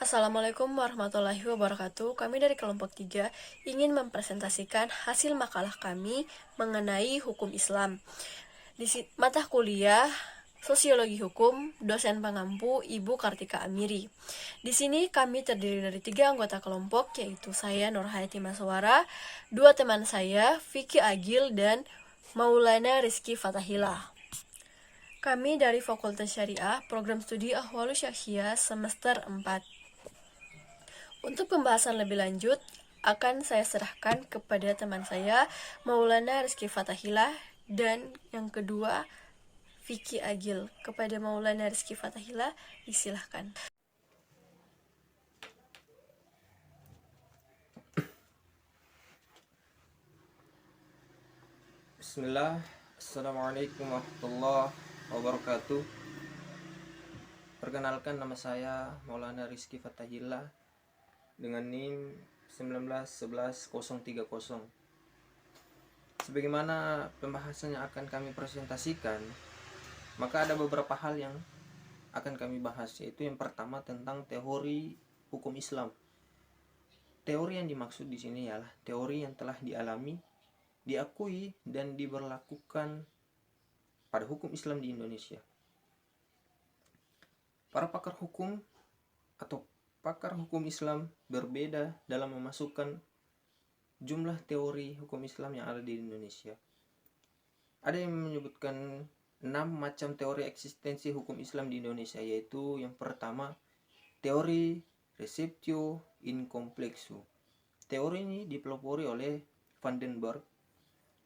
Assalamualaikum warahmatullahi wabarakatuh. Kami dari kelompok 3 ingin mempresentasikan hasil makalah kami mengenai hukum Islam. Di mata kuliah Sosiologi Hukum, dosen pengampu Ibu Kartika Amiri. Di sini kami terdiri dari 3 anggota kelompok, yaitu saya Nurhayati Maswara, 2 teman saya Vicky Agil dan Maulana Rizky Fatahillah. Kami dari Fakultas Syariah, Program Studi Ahwalus Syakhsiyah semester 4. Untuk pembahasan lebih lanjut, akan saya serahkan kepada teman saya, Maulana Rizky Fatahillah, dan yang kedua, Vicky Agil. Kepada Maulana Rizky Fatahillah, disilahkan. Bismillah, Assalamualaikum warahmatullahi wabarakatuh. Perkenalkan, nama saya Maulana Rizky Fatahillah dengan NIM 1911030. Sebagaimana pembahasan yang akan kami presentasikan, maka ada beberapa hal yang akan kami bahas, yaitu yang pertama tentang teori hukum Islam. Teori yang dimaksud di sini ialah teori yang telah dialami, diakui dan diberlakukan pada hukum Islam di Indonesia. Para pakar hukum atau pakar hukum Islam berbeda dalam memasukkan jumlah teori hukum Islam yang ada di Indonesia. Ada yang menyebutkan 6 macam teori eksistensi hukum Islam di Indonesia, yaitu yang pertama, teori receptio in complexo. Teori ini dipelopori oleh Vandenberg.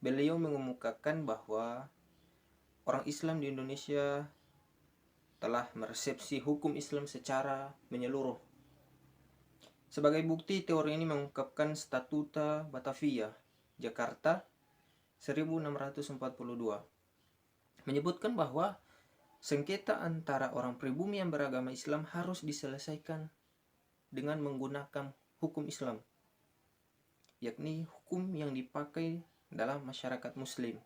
Beliau mengemukakan bahwa orang Islam di Indonesia telah meresepsi hukum Islam secara menyeluruh. Sebagai bukti, teori ini mengungkapkan Statuta Batavia, Jakarta 1642, menyebutkan bahwa sengketa antara orang pribumi yang beragama Islam harus diselesaikan dengan menggunakan hukum Islam, yakni hukum yang dipakai dalam masyarakat Muslim.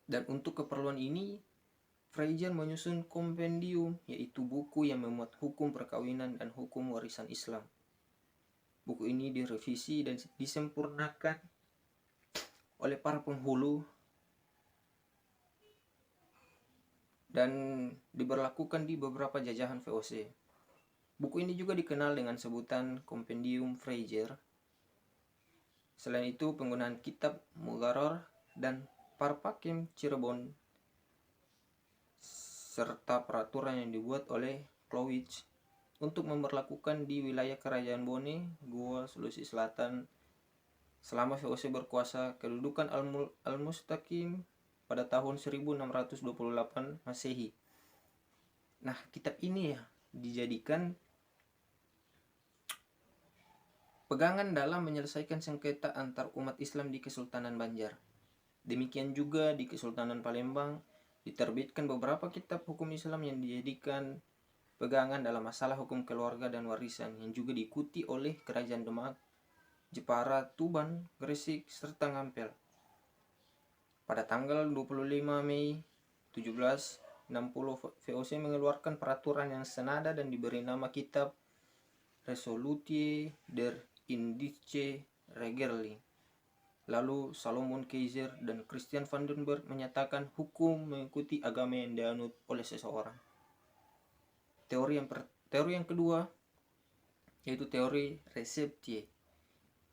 Dan untuk keperluan ini, Fraser menyusun kompendium, yaitu buku yang memuat hukum perkawinan dan hukum warisan Islam. Buku ini direvisi dan disempurnakan oleh para penghulu dan diberlakukan di beberapa jajahan VOC. Buku ini juga dikenal dengan sebutan Kompendium Fraser. Selain itu, penggunaan kitab Mugarrar dan Parpakim Cirebon serta peraturan yang dibuat oleh Clowich untuk memberlakukan di wilayah Kerajaan Bone, Goa, Sulawesi Selatan selama VOC berkuasa kedudukan Al-Mustaqim pada tahun 1628 Masehi. Nah, kitab ini ya dijadikan pegangan dalam menyelesaikan sengketa antar umat Islam di Kesultanan Banjar. Demikian juga di Kesultanan Palembang diterbitkan beberapa kitab hukum Islam yang dijadikan pegangan dalam masalah hukum keluarga dan warisan, yang juga diikuti oleh Kerajaan Demak, Jepara, Tuban, Gresik, serta Ngampel. Pada tanggal 25 Mei 1760, VOC mengeluarkan peraturan yang senada dan diberi nama kitab Resolutie der Indische Regerling. Lalu Salomon Keizer dan Christian Vandenberg menyatakan hukum mengikuti agama yang dianut oleh seseorang. Teori yang kedua yaitu teori receptie.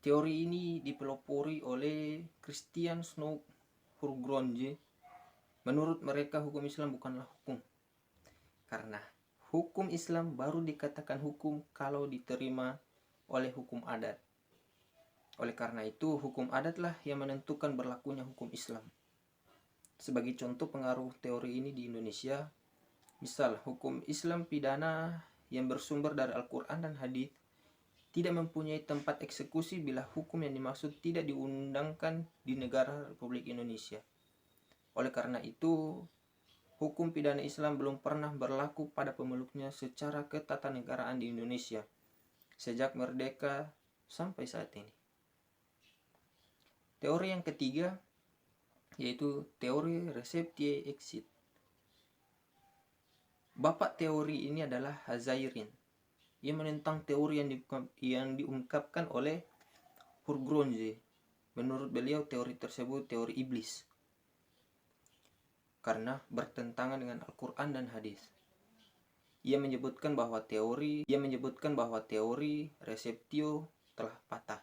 Teori ini dipelopori oleh Christian Snow Hurgronje. Menurut mereka, hukum Islam bukanlah hukum, karena hukum Islam baru dikatakan hukum kalau diterima oleh hukum adat. Oleh karena itu, hukum adatlah yang menentukan berlakunya hukum Islam. Sebagai contoh pengaruh teori ini di Indonesia, misal hukum Islam pidana yang bersumber dari Al-Quran dan Hadis tidak mempunyai tempat eksekusi bila hukum yang dimaksud tidak diundangkan di negara Republik Indonesia. Oleh karena itu, hukum pidana Islam belum pernah berlaku pada pemeluknya secara ketatanegaraan di Indonesia sejak merdeka sampai saat ini. Teori yang ketiga yaitu teori receptie exit. Bapak teori ini adalah Hazairin. Ia menentang teori yang diungkapkan oleh Hurgronje. Menurut beliau teori tersebut teori iblis karena bertentangan dengan Al-Quran dan hadis. Ia menyebutkan bahwa teori receptio telah patah,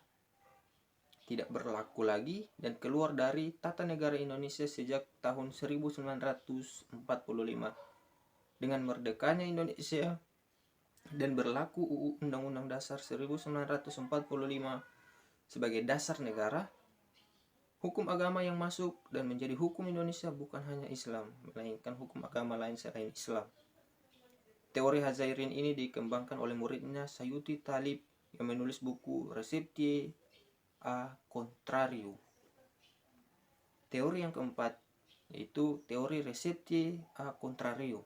tidak berlaku lagi, dan keluar dari tata negara Indonesia sejak tahun 1945 dengan merdekanya Indonesia dan berlaku UU Undang-Undang Dasar 1945 sebagai dasar negara. Hukum agama yang masuk dan menjadi hukum Indonesia bukan hanya Islam, melainkan hukum agama lain selain Islam. Teori Hazairin ini dikembangkan oleh muridnya Sayuti Talib yang menulis buku Receptie a Contrario. Teori yang keempat yaitu teori Receptie a Contrario.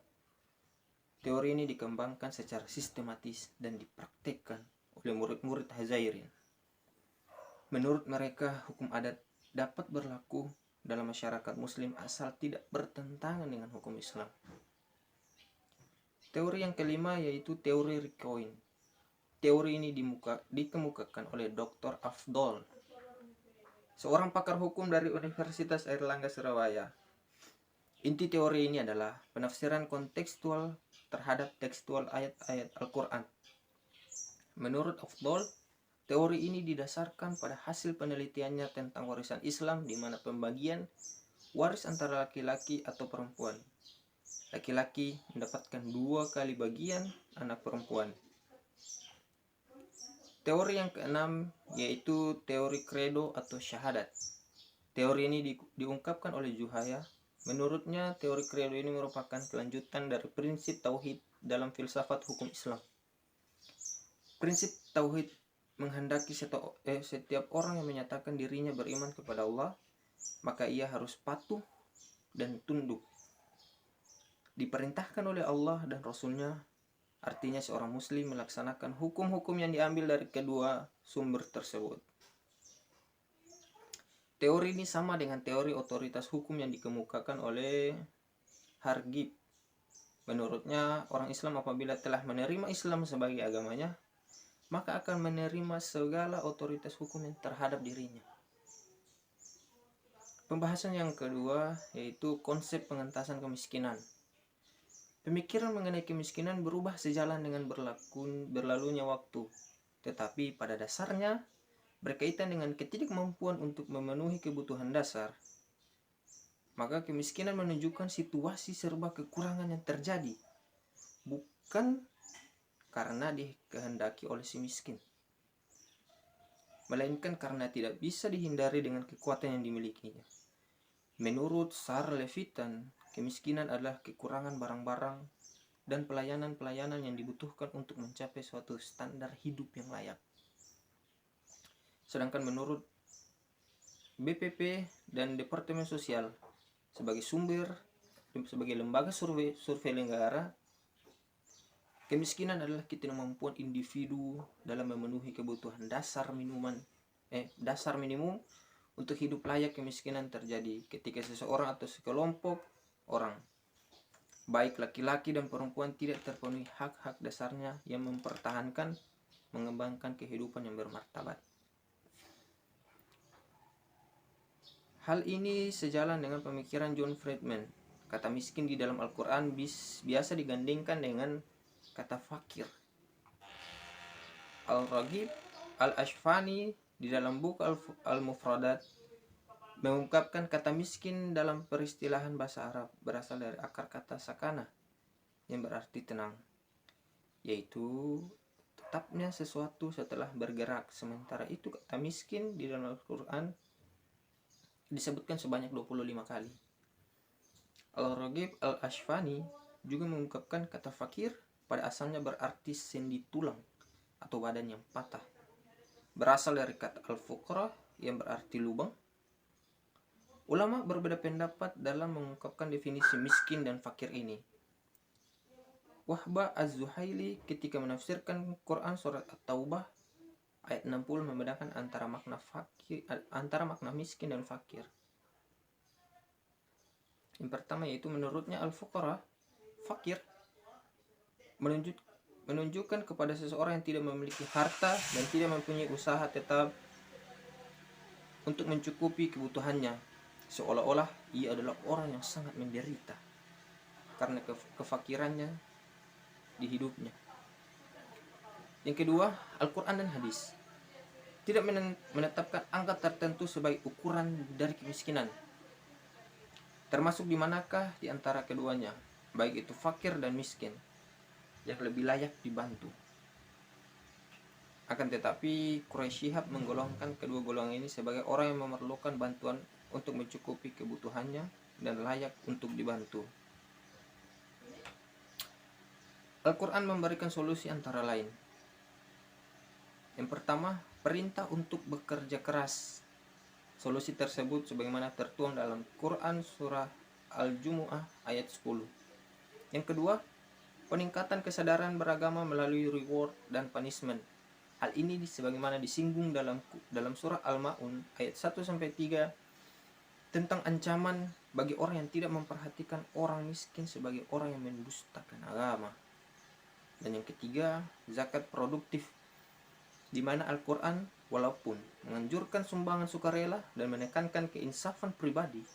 Teori ini dikembangkan secara sistematis dan dipraktikkan oleh murid-murid Hazairin. Menurut mereka, hukum adat dapat berlaku dalam masyarakat muslim asal tidak bertentangan dengan hukum Islam. Teori yang kelima yaitu teori Recoin. Teori ini dikemukakan oleh Dr. Afdol, seorang pakar hukum dari Universitas Airlangga Surabaya. Inti teori ini adalah penafsiran kontekstual terhadap tekstual ayat-ayat Al-Quran. Menurut Afdol, teori ini didasarkan pada hasil penelitiannya tentang warisan Islam di mana pembagian waris antara laki-laki atau perempuan. Laki-laki mendapatkan 2 kali bagian anak perempuan. Teori yang keenam yaitu teori credo atau syahadat. Teori ini diungkapkan oleh Juhaya. Menurutnya, teori credo ini merupakan kelanjutan dari prinsip tauhid dalam filsafat hukum Islam. Prinsip tauhid menghendaki setiap orang yang menyatakan dirinya beriman kepada Allah, maka ia harus patuh dan tunduk. Diperintahkan oleh Allah dan Rasul-Nya, artinya seorang muslim melaksanakan hukum-hukum yang diambil dari kedua sumber tersebut. Teori ini sama dengan teori otoritas hukum yang dikemukakan oleh Hargib. Menurutnya, orang Islam apabila telah menerima Islam sebagai agamanya, maka akan menerima segala otoritas hukum yang terhadap dirinya. Pembahasan yang kedua yaitu konsep pengentasan kemiskinan. Pemikiran mengenai kemiskinan berubah sejalan dengan berlalunya waktu, tetapi pada dasarnya berkaitan dengan ketidakmampuan untuk memenuhi kebutuhan dasar. Maka kemiskinan menunjukkan situasi serba kekurangan yang terjadi, bukan karena dikehendaki oleh si miskin, melainkan karena tidak bisa dihindari dengan kekuatan yang dimilikinya. Menurut Sar Levitan, kemiskinan adalah kekurangan barang-barang dan pelayanan-pelayanan yang dibutuhkan untuk mencapai suatu standar hidup yang layak. Sedangkan menurut BPP dan Departemen Sosial sebagai lembaga survei negara, kemiskinan adalah ketidakmampuan individu dalam memenuhi kebutuhan dasar minimum untuk hidup layak. Kemiskinan terjadi ketika seseorang atau sekelompok orang, baik laki-laki dan perempuan, tidak terpenuhi hak-hak dasarnya yang mempertahankan, mengembangkan kehidupan yang bermartabat. Hal ini sejalan dengan pemikiran John Friedman. Kata miskin di dalam Al-Quran biasa digandingkan dengan kata fakir. Al-Raghib Al-Ashfani di dalam buku Al-Mufradat mengungkapkan kata miskin dalam peristilahan bahasa Arab berasal dari akar kata sakana yang berarti tenang, yaitu tetapnya sesuatu setelah bergerak. Sementara itu kata miskin di dalam Al-Quran disebutkan sebanyak 25 kali. Al-Raghib Al-Ashfani juga mengungkapkan kata fakir pada asalnya berarti sendi tulang atau badan yang patah, berasal dari kata al-fuqra yang berarti lubang. Ulama berbeda pendapat dalam mengungkapkan definisi miskin dan fakir ini. Wahbah Az-Zuhaili ketika menafsirkan Quran surat At-Taubah ayat 60 membedakan antara makna miskin dan fakir. Yang pertama yaitu menurutnya al-fuqara, fakir, menunjukkan kepada seseorang yang tidak memiliki harta dan tidak mempunyai usaha tetap untuk mencukupi kebutuhannya, seolah-olah ia adalah orang yang sangat menderita karena kefakirannya di hidupnya. Yang kedua, Al-Quran dan hadis tidak menetapkan angka tertentu sebagai ukuran dari kemiskinan, termasuk di manakah di antara keduanya, baik itu fakir dan miskin, yang lebih layak dibantu. Akan tetapi Quraisy Shihab menggolongkan kedua golongan ini sebagai orang yang memerlukan bantuan untuk mencukupi kebutuhannya dan layak untuk dibantu. Al-Quran memberikan solusi antara lain. Yang pertama, perintah untuk bekerja keras. Solusi tersebut sebagaimana tertuang dalam Quran surah Al-Jumu'ah ayat 10. Yang kedua, peningkatan kesadaran beragama melalui reward dan punishment. Hal ini sebagaimana disinggung dalam surah Al-Ma'un ayat 1-3 tentang ancaman bagi orang yang tidak memperhatikan orang miskin sebagai orang yang mendustakan agama. Dan yang ketiga, zakat produktif, di mana Al-Quran walaupun menganjurkan sumbangan sukarela dan menekankan keinsafan pribadi,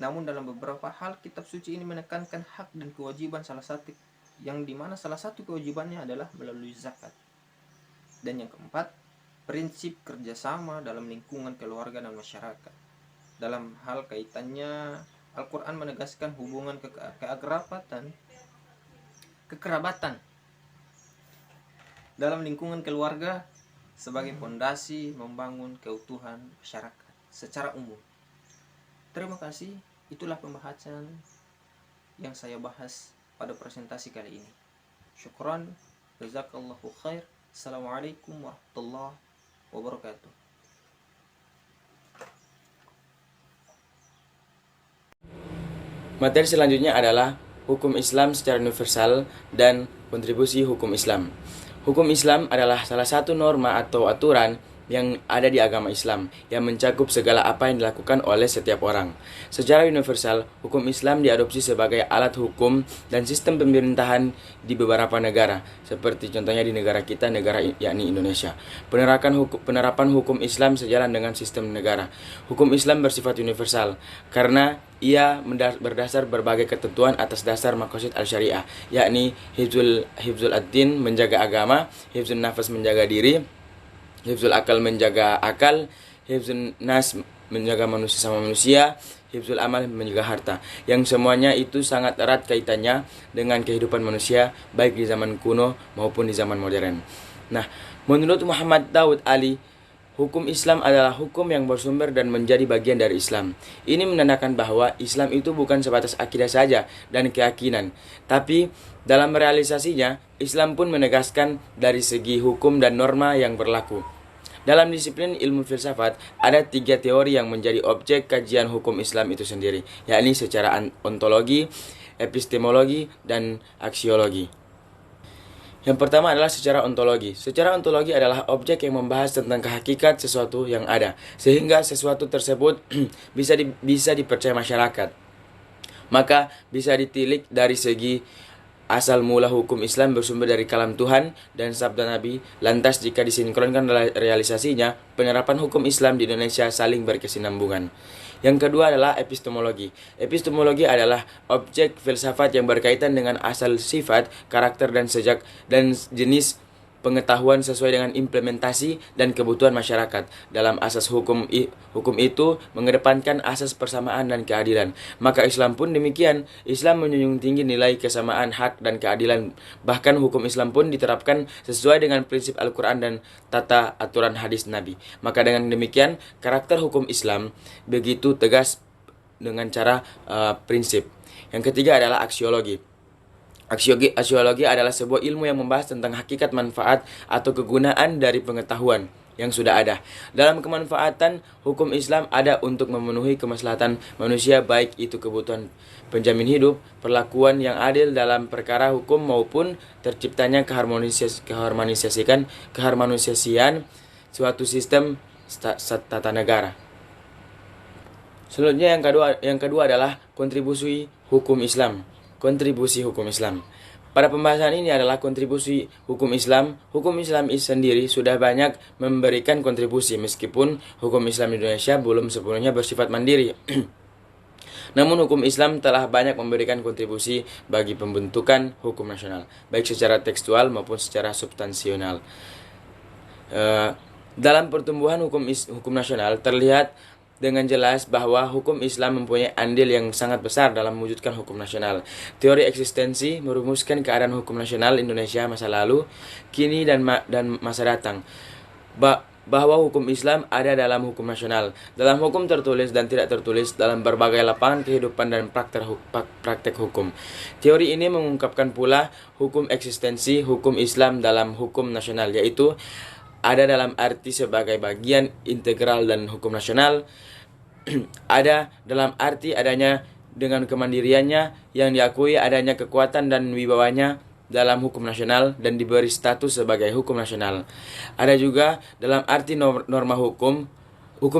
namun dalam beberapa hal kitab suci ini menekankan hak dan kewajiban salah satu kewajibannya adalah melalui zakat. Dan yang keempat, prinsip kerjasama dalam lingkungan keluarga dan masyarakat. Dalam hal kaitannya, Al-Quran menegaskan hubungan kekerabatan dalam lingkungan keluarga sebagai fondasi membangun keutuhan masyarakat secara umum. Terima kasih, itulah pembahasan yang saya bahas pada presentasi kali ini. Syukran, jazakallahu khair. Assalamualaikum warahmatullahi wabarakatuh. Materi selanjutnya adalah hukum Islam secara universal dan kontribusi hukum Islam. Hukum Islam adalah salah satu norma atau aturan yang ada di agama Islam yang mencakup segala apa yang dilakukan oleh setiap orang. Secara universal, hukum Islam diadopsi sebagai alat hukum dan sistem pemerintahan di beberapa negara, seperti contohnya di negara kita, yakni Indonesia. Penerapan hukum Islam sejalan dengan sistem negara. Hukum Islam bersifat universal karena ia berdasar berbagai ketentuan atas dasar maqasid al-syariah, yakni hifzul ad-din, menjaga agama, hifzul nafas, menjaga diri, hifzul akal, menjaga akal, hifzul nas, menjaga manusia sama manusia, hifzul amal, menjaga harta. Yang semuanya itu sangat erat kaitannya dengan kehidupan manusia baik di zaman kuno maupun di zaman modern. Nah, menurut Muhammad Daud Ali, hukum Islam adalah hukum yang bersumber dan menjadi bagian dari Islam. Ini menandakan bahwa Islam itu bukan sebatas akidah saja dan keyakinan, tapi dalam realisasinya, Islam pun menegaskan dari segi hukum dan norma yang berlaku. Dalam disiplin ilmu filsafat, ada 3 teori yang menjadi objek kajian hukum Islam itu sendiri, yakni secara ontologi, epistemologi, dan aksiologi. Yang pertama adalah secara ontologi. Secara ontologi adalah objek yang membahas tentang kehakikat sesuatu yang ada, sehingga sesuatu tersebut bisa dipercaya masyarakat. Maka bisa ditilik dari segi asal mula hukum Islam bersumber dari kalam Tuhan dan sabda Nabi. Lantas jika disinkronkan realisasinya, penerapan hukum Islam di Indonesia saling berkesinambungan. Yang kedua adalah epistemologi. Epistemologi adalah objek filsafat yang berkaitan dengan asal sifat, karakter dan jenis pengetahuan sesuai dengan implementasi dan kebutuhan masyarakat. Dalam asas hukum itu mengedepankan asas persamaan dan keadilan. Maka Islam pun demikian. Islam menjunjung tinggi nilai kesamaan hak dan keadilan. Bahkan hukum Islam pun diterapkan sesuai dengan prinsip Al-Quran dan tata aturan hadis Nabi. Maka dengan demikian, karakter hukum Islam begitu tegas dengan cara prinsip. Yang ketiga adalah aksiologi. Aksiologi adalah sebuah ilmu yang membahas tentang hakikat manfaat atau kegunaan dari pengetahuan yang sudah ada. Dalam kemanfaatan, hukum Islam ada untuk memenuhi kemaslahatan manusia, baik itu kebutuhan penjamin hidup, perlakuan yang adil dalam perkara hukum, maupun terciptanya keharmonisasian suatu sistem tata negara. Selanjutnya yang kedua adalah kontribusi hukum Islam. Pada pembahasan ini adalah kontribusi hukum Islam. Hukum Islam sendiri sudah banyak memberikan kontribusi meskipun hukum Islam di Indonesia belum sepenuhnya bersifat mandiri. Namun hukum Islam telah banyak memberikan kontribusi bagi pembentukan hukum nasional, baik secara tekstual maupun secara substansional. Dalam pertumbuhan hukum nasional terlihat dengan jelas bahwa hukum Islam mempunyai andil yang sangat besar dalam mewujudkan hukum nasional. Teori eksistensi merumuskan keadaan hukum nasional Indonesia masa lalu, kini dan masa datang. Bahwa hukum Islam ada dalam hukum nasional, dalam hukum tertulis dan tidak tertulis, dalam berbagai lapangan kehidupan dan praktek hukum. Teori ini mengungkapkan pula hukum eksistensi hukum Islam dalam hukum nasional, yaitu ada dalam arti sebagai bagian integral dan hukum nasional, ada dalam arti adanya dengan kemandiriannya yang diakui adanya kekuatan dan wibawanya dalam hukum nasional dan diberi status sebagai hukum nasional. Ada juga dalam arti norma hukum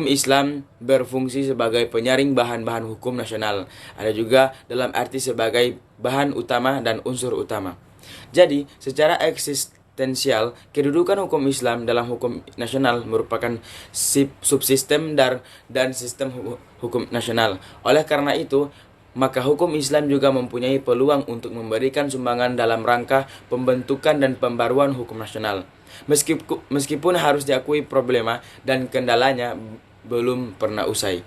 Islam berfungsi sebagai penyaring bahan-bahan hukum nasional. Ada juga dalam arti sebagai bahan utama dan unsur utama. Jadi, secara eksistensial, kedudukan hukum Islam dalam hukum nasional merupakan subsistem dan sistem hukum nasional. Oleh karena itu, maka hukum Islam juga mempunyai peluang untuk memberikan sumbangan dalam rangka pembentukan dan pembaruan hukum nasional. Meskipun harus diakui problema dan kendalanya belum pernah usai.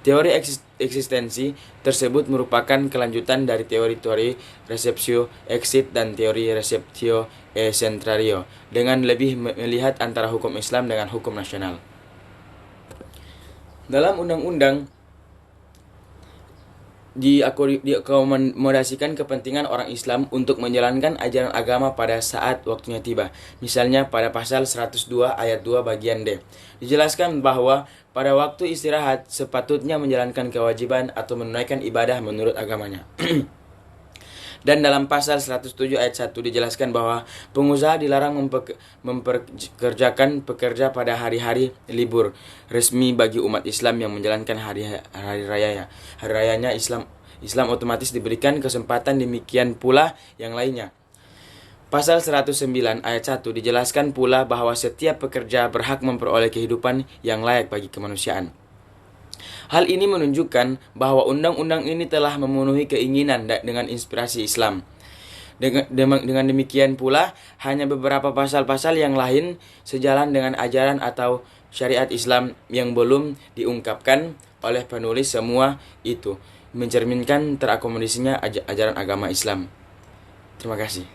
Teori eksistensi tersebut merupakan kelanjutan dari teori-teori receptio exit dan teori receptio e centrario dengan lebih melihat antara hukum Islam dengan hukum nasional. Dalam undang-undang diakomodasikan kepentingan orang Islam untuk menjalankan ajaran agama pada saat waktunya tiba. Misalnya pada pasal 102 ayat 2 bagian D. Dijelaskan bahwa pada waktu istirahat sepatutnya menjalankan kewajiban atau menunaikan ibadah menurut agamanya. Dan dalam pasal 107 ayat 1 dijelaskan bahwa pengusaha dilarang mempekerjakan pekerja pada hari-hari libur resmi bagi umat Islam yang menjalankan hari rayanya Islam otomatis diberikan kesempatan demikian pula yang lainnya. Pasal 109 ayat 1 dijelaskan pula bahwa setiap pekerja berhak memperoleh kehidupan yang layak bagi kemanusiaan. Hal ini menunjukkan bahwa undang-undang ini telah memenuhi keinginan dengan inspirasi Islam. Dengan demikian pula, hanya beberapa pasal-pasal yang lain sejalan dengan ajaran atau syariat Islam yang belum diungkapkan oleh penulis. Semua itu mencerminkan terakomodasinya ajaran agama Islam. Terima kasih.